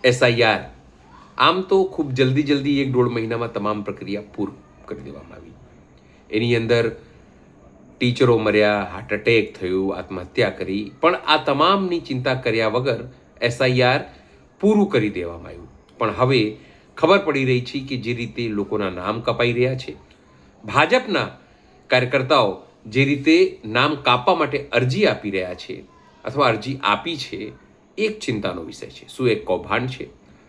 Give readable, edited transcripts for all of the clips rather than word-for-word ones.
SIR આમ તો ખૂબ જલ્દી 1-1.5 મહિનામાં તમામ પ્રક્રિયા પૂર્ણ કરી દેવામાં આવી. એની અંદર ટીચરો મર્યા, હાર્ટ એટેક થયું, આત્મહત્યા કરી, પણ આ તમામની ચિંતા કર્યા વગર SIR પૂરું કરી દેવામાં આવ્યું. પણ હવે ખબર પડી રહી છે કે જે રીતે લોકોના નામ કપાઈ રહ્યા છે, ભાજપના કાર્યકર્તાઓ જે રીતે નામ કાપવા માટે અરજી આપી રહ્યા છે અથવા અરજી આપી છે, એક ચિંતાનો વિષય છે. શું એક કૌભાંડ છે?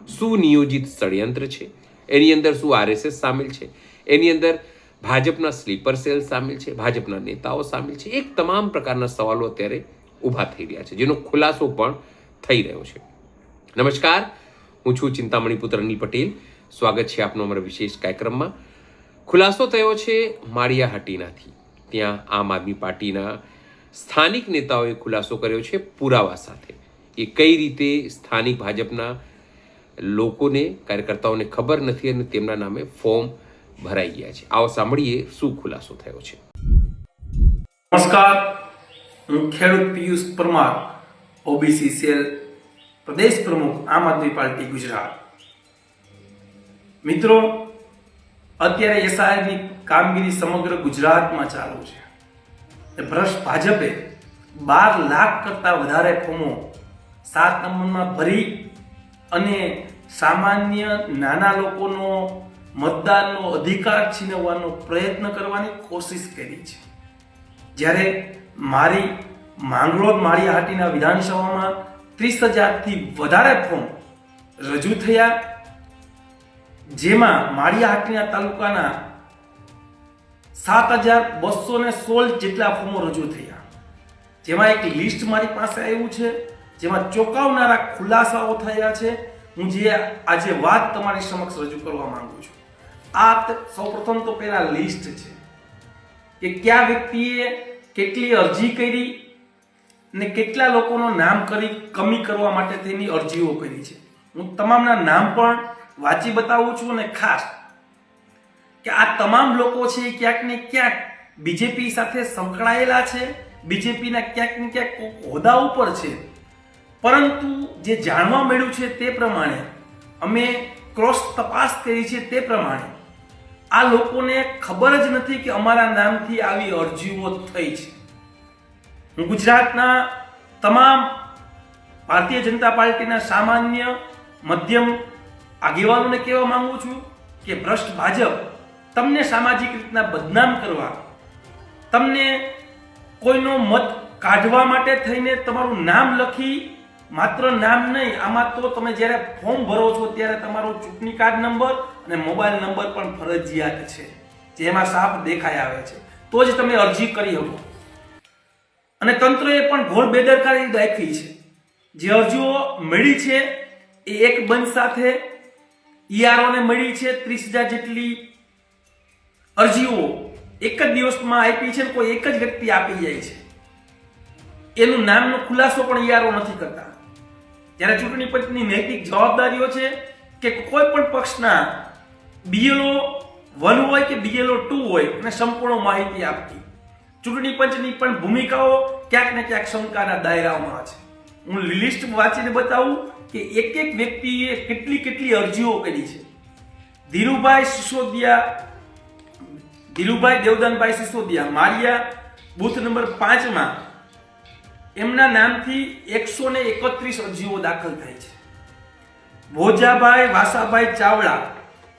શું નિયોજિત ષડયંત્ર છે? એની અંદર શું RSS સામેલ છે? એની અંદર ભાજપના સ્લીપર સેલ સામેલ છે? ભાજપના નેતાઓ સામેલ છે? એક તમામ પ્રકારના સવાલો અત્યારે ઊભા થઈ રહ્યા છે, જેનો ખુલાસો પણ થઈ રહ્યો છે. નમસ્કાર, હું છું ચિંતામણી પુત્ર અનિલ પટેલ. સ્વાગત છે આપનો અમારા વિશેષ કાર્યક્રમમાં. ખુલાસો થયો છે માળિયાહાટીનાથી. ત્યાં આમ આદમી પાર્ટીના સ્થાનિક નેતાઓએ ખુલાસો કર્યો છે પુરાવા સાથે. એ કઈ રીતે સ્થાનિક ભાજપના લોકોને, કાર્યકર્તાઓને ખબર નથી અને તેમના નામે ફોર્મ ભરાઈ ગયા છે. આવો સાંભળીએ શું ખુલાસો થયો છે. નમસ્કાર, હું ખેડૂત પિયુષ પરમાર, OBC સેલ પ્રદેશ પ્રમુખ, આમ આદમી પાર્ટી ગુજરાત. મિત્રો, અત્યારે SIRની કામગીરી સમગ્ર ગુજરાતમાં ચાલુ છે. ભ્રષ્ટ ભાજપે 12 લાખ કરતા વધારે ફોર્મો 7 નંબરમાં ભરી અને સામાન્ય નાના લોકોનો મતદાનનો અધિકાર છીનવવાનો પ્રયત્ન કરવાની કોશિશ કરી છે. જ્યારે મારી માંગરોળ માળિયાહાટીના વિધાનસભામાં 30,000થી વધારે ફોર્મ રજૂ થયા, જેમાં માળિયાહાટીના તાલુકાના 7,216 જેટલા ફોર્મો રજૂ થયા. જેમાં એક લિસ્ટ મારી પાસે આવ્યું છે, જેમાં ચોંકાવનારા ખુલાસાઓ થયા છે. હું જે આજે વાત તમારી સમક્ષ રજૂ કરવા માંગુ છું. આ સૌપ્રથમ તો પહેલા લિસ્ટ છે કે કયા વ્યક્તિએ કેટલી અરજી કરી ને કેટલા લોકોનો નામ કમી કરવા માટે તેની અરજીઓ કરી છે. હું તમામના નામ પણ વાંચી બતાવું છું. અને ખાસ કે આ તમામ લોકો છે ક્યાંક ને ક્યાંક બીજેપી સાથે સંકળાયેલા છે, બીજેપીના ક્યાંક ને ક્યાંક હોદ્દા ઉપર છે. પરંતુ જે જાણવા મળ્યું છે તે પ્રમાણે, અમે ક્રોસ તપાસ કરી છે તે પ્રમાણે, આ લોકોને ખબર જ નથી કે અમારા નામથી આવી અરજીઓ થઈ છે. હું ગુજરાતના તમામ ભારતીય જનતા પાર્ટીના સામાન્ય મધ્યમ આગેવાનોને કહેવા માંગુ છું કે ભ્રષ્ટ ભાજપ તમને સામાજિક રીતના બદનામ કરવા, તમને કોઈનો મત કાઢવા માટે થઈને તમારું નામ લખી, માત્ર નામ નહીં, આમાં તો તમે જ્યારે ફોર્મ ભરો છો ત્યારે તમારો ચૂંટણી કાર્ડ નંબર અને મોબાઈલ નંબર પણ ફરજિયાત છે, જેમાં સાફ દેખાઈ આવે છે, તો જ તમે અરજી કરી શકો. અને તંત્રએ પણ ઘોર બેદરકારી દાખવી છે. જે અરજીઓ મળી છે એ એક બંધ સાથે EROને મળી છે 30,000 જેટલી અરજીઓ એક જ દિવસમાં આપી છે. કોઈ એક જ વ્યક્તિ આપી જાય છે, એનું નામનો ખુલાસો પણ ERO નથી કરતા. જ્યારે ચૂંટણી પંચની નૈતિક જવાબદારીઓ છે કે કોઈ પણ પક્ષના BLO 1 હોય કે BLO 2 હોય અને સંપૂર્ણ માહિતી આપતી. ચૂંટણી પંચની પણ ભૂમિકાઓ ક્યાંક ને ક્યાંક શંકાના દાયરામાં છે. હું લિસ્ટ વાંચીને બતાવું કે એક વ્યક્તિએ કેટલી અરજીઓ કરી છે. ધીરુભાઈ દેવદાનભાઈ સિસોદિયા, માળિયા બૂથ નંબર 5માં એમના નામથી 131 અરજીઓ દાખલ થઈ છે. ભોજાભાઈ વાસાભાઈ ચાવડા,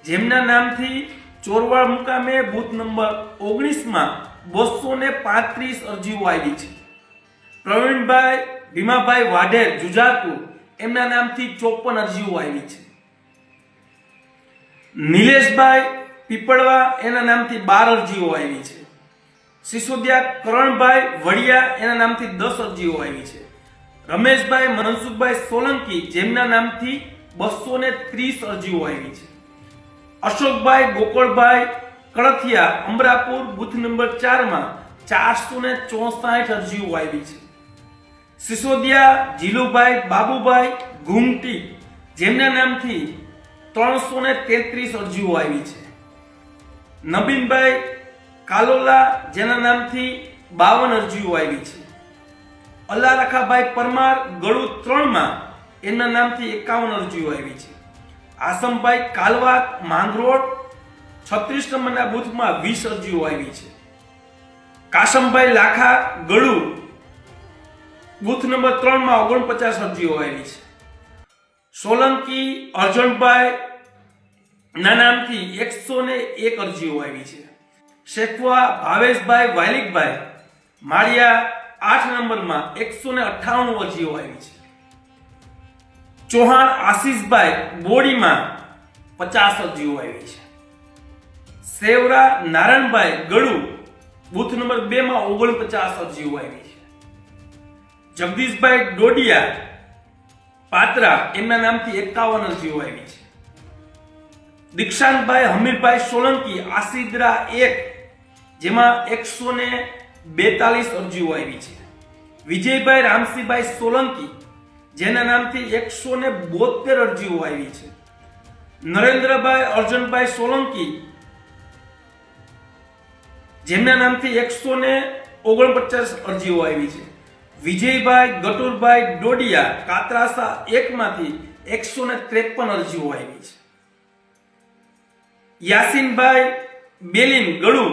જેમના નામથી ચોરવાડ મુકામે બૂથ નંબર 19માં 235 અરજીઓ આવી છે. પ્રવીણભાઈ ભીમાભાઈ વાઢેર, જુજારપુર, એમના નામથી 54 અરજીઓ આવી છે. નિલેશભાઈ પીપળવા, એના નામથી 12 અરજીઓ આવી છે. સિસોદિયા કરણભાઈ વડિયા, એના નામથી 10 અરજીઓ આવી છે. રમેશભાઈ મનસુખભાઈ સોલંકી, જેમના નામથી 230 અરજીઓ આવી છે. અશોકભાઈ ગોકળભાઈ કળથિયા, અમરાપુર, બૂથ નંબર 4માં 464 અરજીઓ આવી છે. સિસોદિયા જીલુભાઈ બાબુભાઈ ઘુમટી, જેમના નામથી 333 અરજીઓ આવી છે. નબીનભાઈ કાલોલા, જેના નામથી 52 અરજીઓ આવી છે. અલ્લારખાભાઈ પરમાર, ગળુ 3માં એમના નામથી 51 અરજીઓ આવી છે. આસમભાઈ કાલવા માંગરોળ 36 નંબરના બૂથમાં 20 અરજીઓ આવી છે. કાશમભાઈ લાખા ગળુ બૂથ નંબર 3 માં 49 અરજીઓ આવી છે. સોલંકી અર્જણભાઈ ના નામથી 101 અરજીઓ આવી છે. શેખવા ભાવેશભાઈ વાલિકભાઈ માળિયા 8 નંબરમાં 198 અરજીઓ આવી છે. ચૌહાણ આશીષભાઈ બોડીમાં 50 અરજીઓ આવી છે. સેવરા નારાયણભાઈ ગળુ બૂથ નંબર 2 માં 49 અરજીઓ આવી છે. જગદીશભાઈ ડોડિયા પાત્રા એમના નામથી 51 અરજીઓ આવી છે. દીક્ષાંતભાઈ હમીરભાઈ સોલંકી આસીદરા 1 જેમાં 142 અરજીઓ આવી છે. વિજયભાઈ રામસિંહભાઈ સોલંકી જેના નામથી 172 અરજીઓ આવી છે. નરેન્દ્રભાઈ અર્જનભાઈ સોલંકી જેમના નામથી 149 અરજીઓ આવી છે. વિજયભાઈ ગટુરભાઈ ડોડિયા કાતરાસા 1 માંથી 153 અરજીઓ આવી છે. યાસીનભાઈ બેલીન ગળુ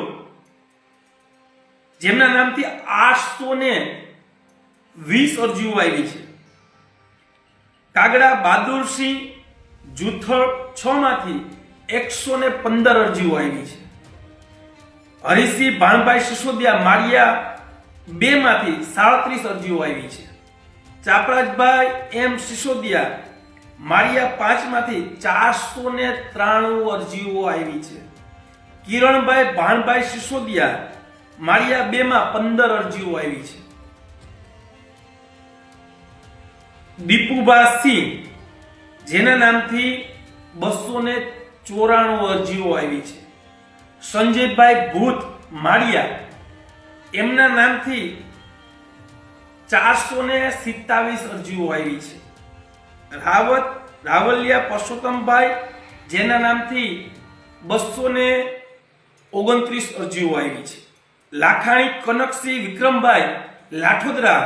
જેમના નામથી 820 અરજીઓ આવી છે. કાગડા બહાદુરસિંહ જુથળ 6 માંથી 115 અરજીઓ આવી છે. હરિસિંહ ભાણભાઈ સિસોદિયા માળિયા 2 માંથી 37 અરજીઓ આવી છે. ચાપરાજભાઈ એમ સિસોદિયા માળિયા 5 માંથી 493 અરજીઓ આવી છે. કિરણભાઈ ભાણભાઈ સિસોદિયા માળિયા 2 માં 15 અરજીઓ આવી છે. દીપુભા સિંહ જેના નામથી 294 અરજીઓ આવી છે. સંજયભાઈ ભૂત માળિયા એમના નામથી 427 અરજીઓ આવી છે. રાવલિયા પરસોત્તમભાઈ જેના નામથી 229 અરજીઓ આવી છે. લાખાણી કનકસિંહ વિક્રમભાઈ લાઠોદરા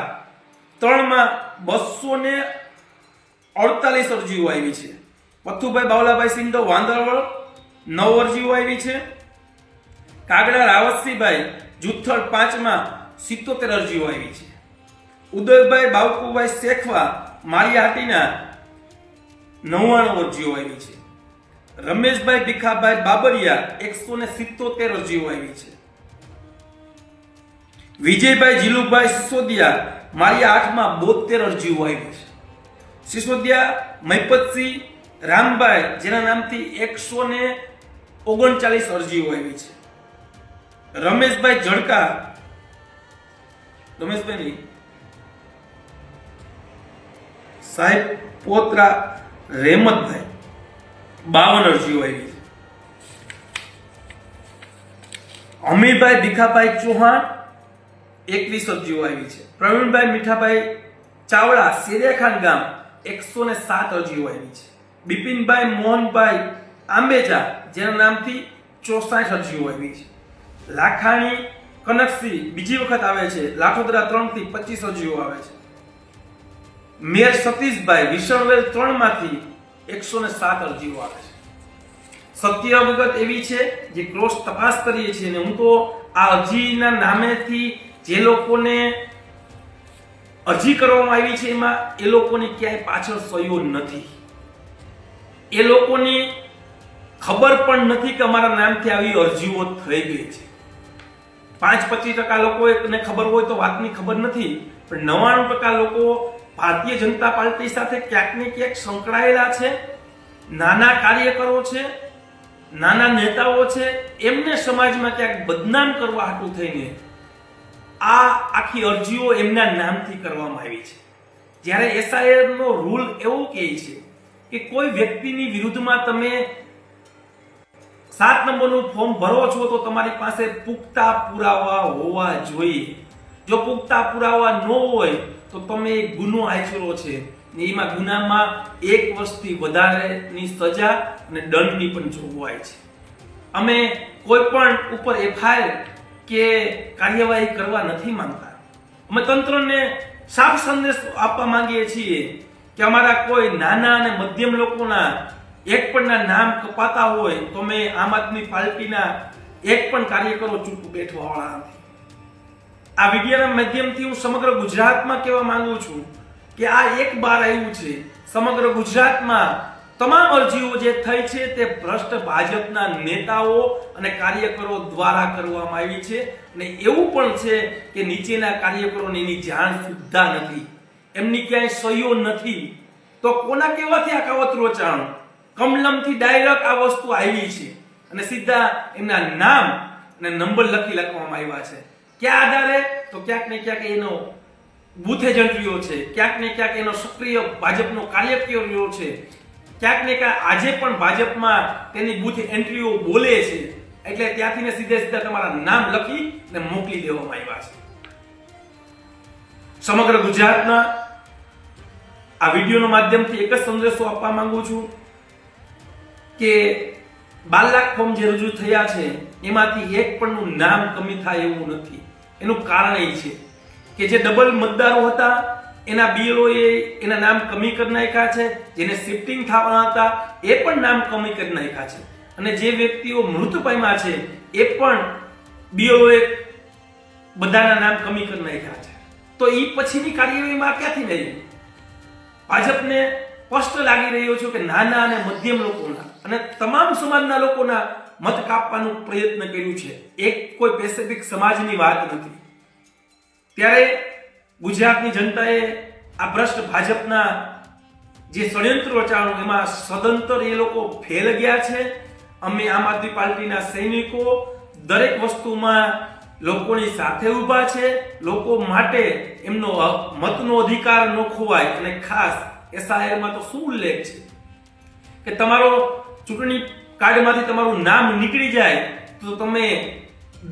3 માં 248 અરજીઓ આવી છે. પથુભાઈ બાવલાભાઈ સિંધો વાંદરવળ 9 અરજીઓ આવી છે. કાગડા રાવતસિંહભાઈ જુથળ 5 માં 77 અરજીઓ આવી છે. ઉદયભાઈ બાવકુભાઈ શેખવા માળિયાહાટીના 99 અરજીઓ આવી છે. રમેશભાઈ ભીખાભાઈ બાબરિયા 177 અરજીઓ આવી છે. વિજયભાઈ જીલુભાઈ સિસોદિયા માળિયા 8 માં 72 અરજીઓ આવી છે. સિસોદિયા મહિપતસિંહ રામભાઈ જેના નામથી 139 અરજીઓ આવી છે. રમેશભાઈ ઝડકા રમેશભાઈ સાહેબ પોત્રા રહેમતભાઈ 52 અરજીઓ આવી છે. અમીરભાઈ ભીખાભાઈ ચૌહાણ 21 અરજીઓ આવી છે. પ્રવીણભાઈ મીઠાભાઈ ચાવડા શેરિયાખાન ગામ 107 અરજીઓ આવી છે. બિપિનભાઈ મોહનભાઈ આંબેજા જેના નામથી 64 અરજીઓ આવી છે. લાખાણી કનકસિંહ બીજી વખત આવે છે. લાઠોદરા 3 થી 25 અરજીઓ આવે છે. મેર સતીશભાઈ વિસણવેલ 3 માંથી 107 અરજીઓ આવે છે. સત્ય વિગત એવી છે જે ક્રોસ તપાસ કરીએ છીએ ને હું તો આ અરજીના નામેથી જે લોકોને અરજી કરવામાં આવી છે એમાં એ લોકોની ક્યાંય પાછળ સહયોગ નથી. એ લોકોની ખબર પણ નથી કે અમારા નામથી આવી અરજીઓ થઈ ગઈ છે. 5-25% લોકોને ખબર હોય તો વાતની ખબર નથી, પણ 99% લોકો ભારતીય જનતા પાર્ટી સાથે ક્યાંક ને ક્યાંક સંકળાયેલા છે. નાના કાર્યકરો છે, નાના નેતાઓ છે, એમને સમાજમાં ક્યાંક બદનામ કરવા હાટુ થઈને આ આખી અરજીઓ એમના નામથી કરવામાં આવી છે. જ્યારે SIR નો રૂલ એવો કહે છે કે કોઈ વ્યક્તિની વિરુદ્ધમાં તમે 7 નંબરનું ફોર્મ ભરો છો તો તમારી પાસે પુખ્તા પુરાવા હોવા જોઈએ. જો પુખ્તા પુરાવા ન હોય તો તમે ગુનો આચરો છે ને એમાં ગુનામાં 1 વર્ષથી વધારેની સજા અને દંડની પણ જોગવાઈ છે. અમે કોઈ પણ ઉપર FIR કે કાર્યવાહી કરવા નથી માંગતા. અમે તંત્રને સાફ સંદેશ આપવા માંગીએ છીએ કે અમારા કોઈ નાના અને મધ્યમ લોકોના એક પણના નામ કપાતા હોય તો મેં આમ આદમી પાર્ટીના એક પણ કાર્યકરો ચૂપ બેઠવાવાળા નથી. આ વિડિયોના માધ્યમથી હું સમગ્ર ગુજરાતમાં કહેવા માંગુ છું કે આ એક બાર આવ્યું છે. સમગ્ર ગુજરાતમાં તમામ અરજીઓ જે થઈ છે તે ભ્રષ્ટ ભાજપના નેતાઓ અને કાર્યકરો દ્વારા કરવામાં આવી છે અને એવું પણ છે કે નીચેના કાર્યકરોને એની જાણ સુદ્ધા નથી, એમની ક્યાંય સહીઓ નથી. તો કોના કહેવાથી આ કાવતરું રચાણું? કમલમથી ડાયરેક્ટ આ વસ્તુ આવી છે અને સીધા એમના નામ અને નંબર લખી લખવામાં આવ્યા છે. ક્યાં આધારે? તો ક્યાંક ને ક્યાંક એનો બૂથ એજન્ટ્રીઓ છે, ક્યાંક ને ક્યાંક એનો સક્રિય ભાજપનો કાર્યકર્તાઓ છે, ક્યાંક ને ક્યાંક આજે પણ ભાજપમાં તેની બૂથ એન્ટ્રીઓ બોલે છે. એટલે ત્યાંથી ને સીધા તમારા નામ લખી ને મોકલી દેવામાં આવ્યા છે. સમગ્ર ગુજરાતના આ વિડીયોના માધ્યમથી એક જ સંદેશો આપવા માંગુ છું કે 12 લાખ ફોર્મ જે રજૂ થયા છે એમાંથી એક પણનું નામ કમી થાય એવું નથી. એનું કારણ એ છે કે જે ડબલ મતદારો હતા એના બીએલઓએ એના નામ કમી કરી નાખ્યા છે, જેને શિફ્ટિંગ થવાના હતા એ પણ નામ કમી કરી નાખ્યા છે અને જે વ્યક્તિઓ મૃત્યુ પામ્યા છે એ પણ બીએલઓએ બધાના નામ કમી કરી નાખ્યા છે. તો એ પછીની કાર્યવાહીમાં ક્યાંથી નહીં? ભાજપને સ્પષ્ટ લાગી રહ્યો છે કે નાના અને મધ્યમ લોકોના અને તમામ સમાજના લોકોના મત કાપવાનું પ્રયત્ન કર્યું છે. એક કોઈ સ્પેસિફિક સમાજની વાત નથી. ત્યારે ગુજરાતની જનતાએ આ ભ્રષ્ટ ભાજપના જે ષડયંત્ર રચાણું એમાં સદંતર એ લોકો ફેલ ગયા છે. અમે આમ આદમી પાર્ટીના સૈનિકો દરેક વસ્તુમાં લોકોની સાથે ઊભા છે. લોકો માટે એમનો મતનો અધિકાર ન ખોવાય અને ખાસ એસઆઈઆરમાં તો શું ઉલ્લેખ છે કે તમારો ચૂંટણી કાર્ડમાંથી તમારું નામ નીકળી જાય તો તમે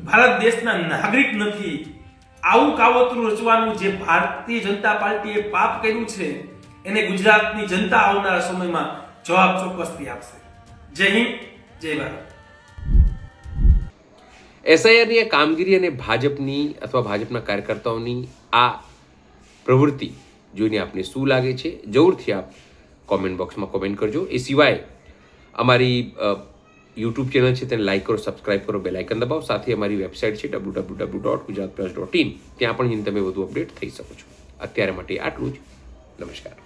ભારત દેશના નાગરિક નથી. આવું કાવતરું રચવાનું જે ભારતીય જનતા પાર્ટીએ પાપ કર્યું છે એને ગુજરાતની જનતા આવનારા સમયમાં જવાબ ચોક્કસથી આપશે. જય હિન્દ, જય ભારત. એસઆઈઆરની આ કામગીરી અને ભાજપની અથવા ભાજપના કાર્યકર્તાઓની આ પ્રવૃત્તિ જોઈને આપને શું લાગે છે જરૂરથી આપ કોમેન્ટ બોક્સમાં કોમેન્ટ કરજો. એ સિવાય અમારી યુટ્યુબ ચેનલ છે તેને લાઈક કરો, સબસ્ક્રાઇબ કરો, બેલ આઇકન દબાવો. સાથે અમારી વેબસાઇટ છે www.gujaratplus.in, ત્યાં પણ તમે વધુ અપડેટ થઈ શકો છો. અત્યારે માટે આટલું જ. નમસ્કાર.